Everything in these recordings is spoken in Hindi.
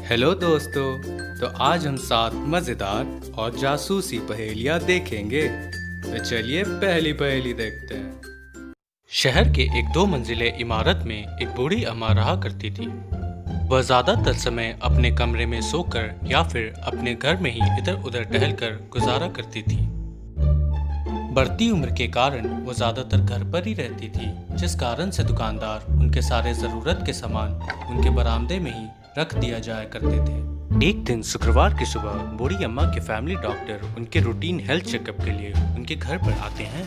हेलो दोस्तों। तो आज हम 7 मज़ेदार और जासूसी पहेलियाँ देखेंगे। तो चलिए पहली पहेली देखते हैं। शहर के एक 2 मंजिले इमारत में एक बूढ़ी अम्मा रहा करती थी। वह ज़्यादातर समय अपने कमरे में सोकर या फिर अपने घर में ही इधर उधर टहलकर गुजारा करती थी। बढ़ती उम्र के कारण वो ज़्यादातर घर पर ही रहती थी, जिस कारण से दुकानदार उनके सारे ज़रूरत के सामान उनके बरामदे में ही रख दिया जाया करते थे। एक दिन शुक्रवार की सुबह बूढ़ी अम्मा के फैमिली डॉक्टर उनके रूटीन हेल्थ चेकअप के लिए उनके घर पर आते हैं।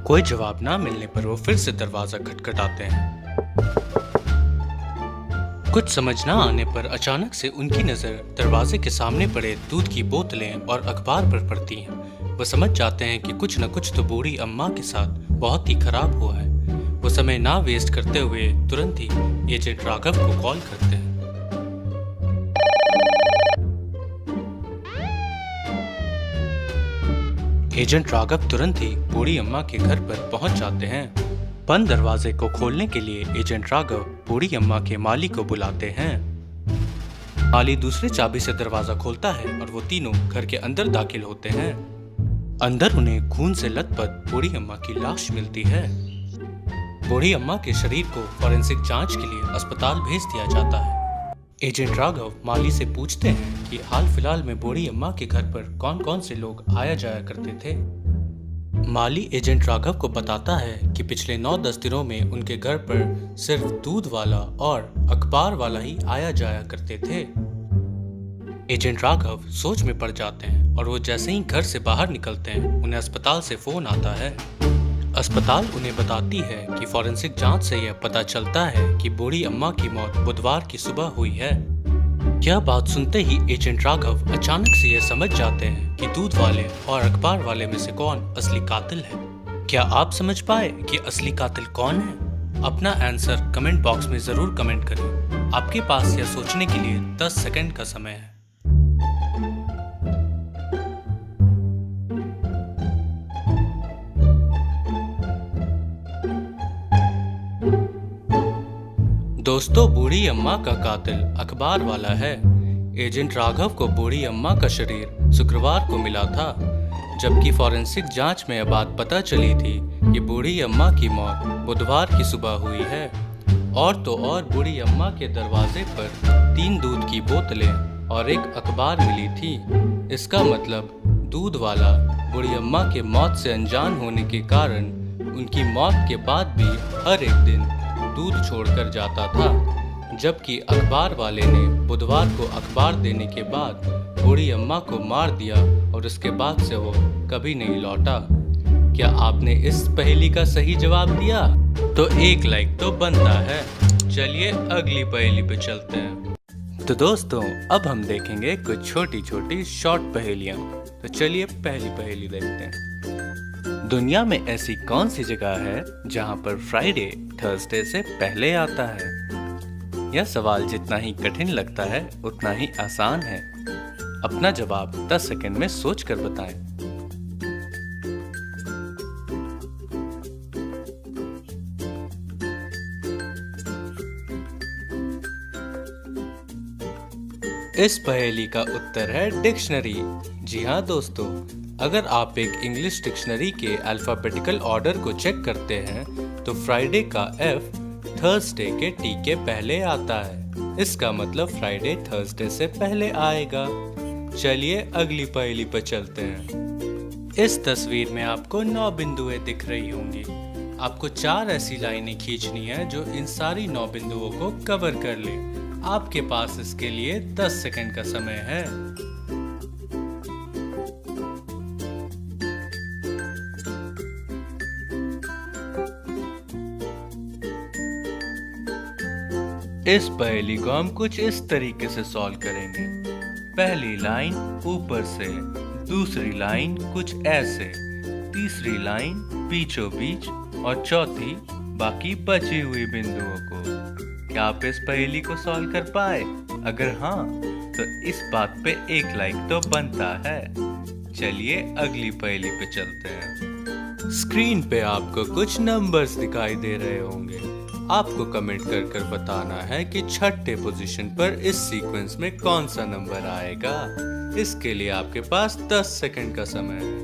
कोई जवाब ना मिलने पर वो फिर से दरवाजा खटखटाते हैं। कुछ समझ ना आने पर अचानक से उनकी नज़र दरवाजे के सामने पड़े दूध की बोतलें और अखबार पर पड़ती हैं। वो समझ जाते हैं कि कुछ न कुछ तो बूढ़ी अम्मा के साथ बहुत ही खराब हुआ है। वो समय ना वेस्ट करते हुए तुरंत ही एजेंट राघव को कॉल करते हैं। एजेंट राघव तुरंत ही बूढ़ी अम्मा के घर पर पहुंच जाते हैं। बंद दरवाजे को खोलने के लिए एजेंट राघव बूढ़ी अम्मा के माली को बुलाते हैं। माली दूसरी चाबी से दरवाजा खोलता है और वो तीनों घर के अंदर दाखिल होते हैं। अंदर उन्हें खून से लथपथ बूढ़ी अम्मा की लाश मिलती है। बूढ़ी अम्मा के शरीर को फॉरेंसिक जांच के लिए अस्पताल भेज दिया जाता है। एजेंट राघव माली से पूछते हैं कि हाल फिलहाल में बूढ़ी अम्मा के घर पर कौन कौन से लोग आया जाया करते थे। माली एजेंट राघव को बताता है कि पिछले 9-10 दिनों में उनके घर पर सिर्फ दूध वाला और अखबार वाला ही आया जाया करते थे। एजेंट राघव सोच में पड़ जाते हैं और वो जैसे ही घर से बाहर निकलते हैं उन्हें अस्पताल से फोन आता है। अस्पताल उन्हें बताती है कि फॉरेंसिक जांच से यह पता चलता है कि बूढ़ी अम्मा की मौत बुधवार की सुबह हुई है। यह बात सुनते ही एजेंट राघव अचानक से यह समझ जाते हैं कि दूध वाले और अखबार वाले में से कौन असली कातिल है। क्या आप समझ पाए कि असली कातिल कौन है? अपना आंसर कमेंट बॉक्स में जरूर कमेंट करें। आपके पास यह सोचने के लिए 10 सेकंड का समय है। दोस्तों, बूढ़ी अम्मा का कातिल अखबार वाला है। एजेंट राघव को बूढ़ी अम्मा का शरीर शुक्रवार को मिला था, जबकि फॉरेंसिक जांच में यह बात पता चली थी कि बूढ़ी अम्मा की मौत बुधवार की सुबह हुई है। और तो और बूढ़ी अम्मा के दरवाजे पर 3 दूध की बोतलें और एक अखबार मिली थी। इसका मतलब दूध वाला बूढ़ी अम्मा के मौत से अनजान होने के कारण उनकी मौत के बाद भी हर एक दिन दूध छोड़कर जाता था, जबकि अखबार वाले ने बुधवार को अखबार देने के बाद बूढ़ी अम्मा को मार दिया और उसके बाद से वो कभी नहीं लौटा। क्या आपने इस पहेली का सही जवाब दिया? तो एक लाइक तो बनता है। चलिए अगली पहेली पे चलते हैं। तो दोस्तों, अब हम देखेंगे कुछ छोटी छोटी शॉर्ट पहेलियाँ। तो चलिए पहली पहेली देखते हैं। दुनिया में ऐसी कौन सी जगह है जहां पर फ्राइडे थर्सडे से पहले आता है? यह सवाल जितना ही कठिन लगता है उतना ही आसान है। अपना जवाब 10 सेकंड में सोचकर बताएं। इस पहेली का उत्तर है डिक्शनरी। जी हाँ दोस्तों, अगर आप एक इंग्लिश डिक्शनरी के अल्फाबेटिकल ऑर्डर को चेक करते हैं तो फ्राइडे का F थर्सडे के T के पहले आता है। इसका मतलब फ्राइडे थर्सडे से पहले आएगा। चलिए अगली पहेली पर चलते हैं। इस तस्वीर में आपको 9 बिंदुएं दिख रही होंगी। आपको 4 ऐसी लाइनें खींचनी है जो इन सारी 9 बिंदुओं को कवर कर ले। आपके पास इसके लिए 10 सेकंड का समय है। इस पहेली को हम कुछ इस तरीके से सॉल्व करेंगे। पहली लाइन ऊपर से, दूसरी लाइन कुछ ऐसे, तीसरी लाइन बीचों बीच और चौथी बाकी बची हुई बिंदुओं को। क्या आप इस पहेली को सॉल्व कर पाए? अगर हाँ, तो इस बात पे एक लाइक तो बनता है। चलिए अगली पहेली पे चलते हैं। स्क्रीन पे आपको कुछ नंबर्स दिखाई दे रहे होंगे। आपको कमेंट कर बताना है कि छठे पोजीशन पर इस सीक्वेंस में कौन सा नंबर आएगा। इसके लिए आपके पास 10 सेकंड का समय है।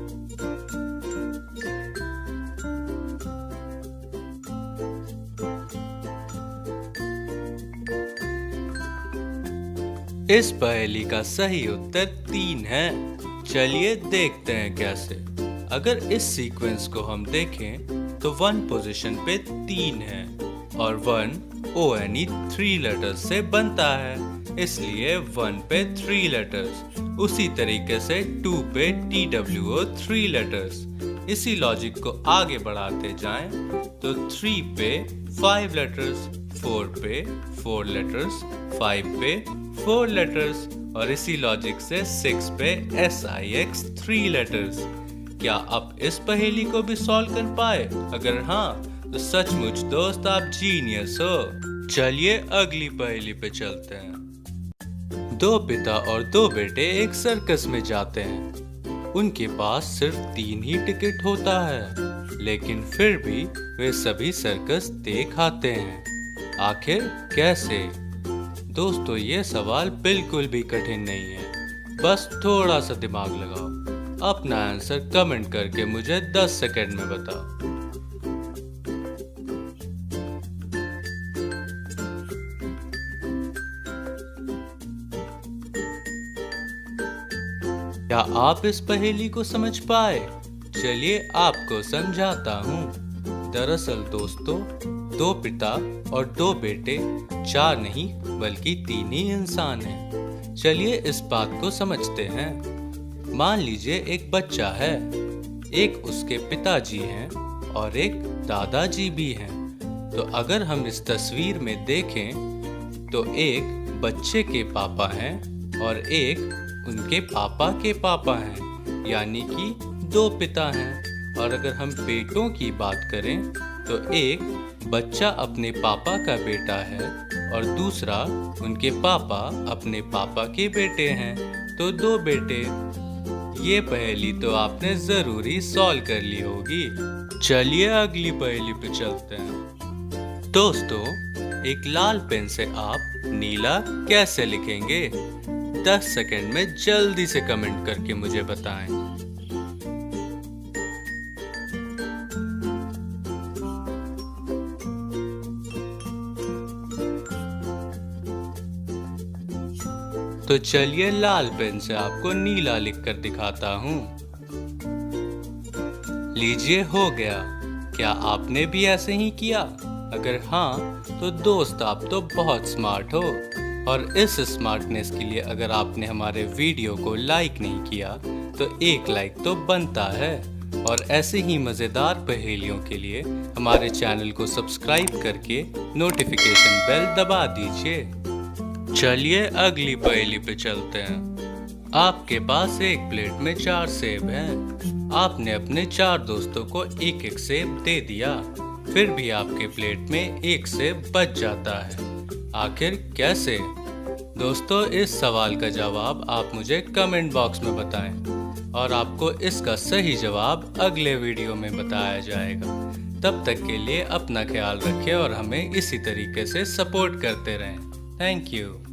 इस पहेली का सही उत्तर 3 है। चलिए देखते हैं कैसे। अगर इस सीक्वेंस को हम देखें तो 1 पोजीशन पे 3 है और 1 ONE 3 लेटर्स से बनता है, इसलिए 1 पे 3 लेटर्स। उसी तरीके से 2 पे TWO 3 लेटर्स। इसी लॉजिक को आगे बढ़ाते जाएं तो 3 पे 5 लेटर्स, 4 पे 4 लेटर्स, 5 पे 4 लेटर्स और इसी लॉजिक से 6 पे SIX 3 लेटर्स। क्या आप इस पहेली को भी सॉल्व कर पाए? अगर हाँ तो सचमुच दोस्त आप जीनियस हो। चलिए अगली पहेली पे चलते हैं। 2 पिता और 2 बेटे एक सर्कस में जाते हैं। उनके पास सिर्फ 3 ही टिकट होता है, लेकिन फिर भी वे सभी सर्कस देख आते हैं। आखिर कैसे? दोस्तों ये सवाल बिल्कुल भी कठिन नहीं है, बस थोड़ा सा दिमाग लगाओ। अपना आंसर कमेंट करके मुझे 10 सेकंड में बताओ। क्या आप इस पहेली को समझ पाए? चलिए आपको समझाता हूँ। दरअसल दोस्तों 2 पिता और 2 बेटे 4 नहीं बल्कि 3 ही इंसान हैं। चलिए इस बात को समझते हैं। मान लीजिए एक बच्चा है, एक उसके पिताजी हैं और एक दादाजी भी हैं। तो अगर हम इस तस्वीर में देखें तो एक बच्चे के पापा हैं और एक उनके पापा के पापा हैं, यानी कि 2 पिता हैं। और अगर हम बेटों की बात करें तो एक बच्चा अपने पापा का बेटा है और दूसरा उनके पापा अपने पापा के बेटे हैं, तो 2 बेटे। ये पहेली तो आपने जरूरी सॉल्व कर ली होगी। चलिए अगली पहेली पे चलते हैं। दोस्तों एक लाल पेन से आप नीला कैसे लिखेंगे? 10 सेकंड में जल्दी से कमेंट करके मुझे बताएं। तो चलिए लाल पेन से आपको नीला लिखकर दिखाता हूँ। लीजिए हो गया। क्या आपने भी ऐसे ही किया? अगर हाँ तो दोस्त आप तो बहुत स्मार्ट हो। और इस स्मार्टनेस के लिए अगर आपने हमारे वीडियो को लाइक नहीं किया तो एक लाइक तो बनता है। और ऐसे ही मज़ेदार पहेलियों के लिए हमारे चैनल को सब्सक्राइब करके नोटिफिकेशन बेल दबा दीजिए। चलिए अगली पहेली पे चलते हैं। आपके पास एक प्लेट में 4 सेब हैं। आपने अपने 4 दोस्तों को एक एक सेब दे दिया, फिर भी आपके प्लेट में एक सेब बच जाता है। आखिर कैसे? दोस्तों इस सवाल का जवाब आप मुझे कमेंट बॉक्स में बताएं और आपको इसका सही जवाब अगले वीडियो में बताया जाएगा। तब तक के लिए अपना ख्याल रखें और हमें इसी तरीके से सपोर्ट करते रहें। Thank you.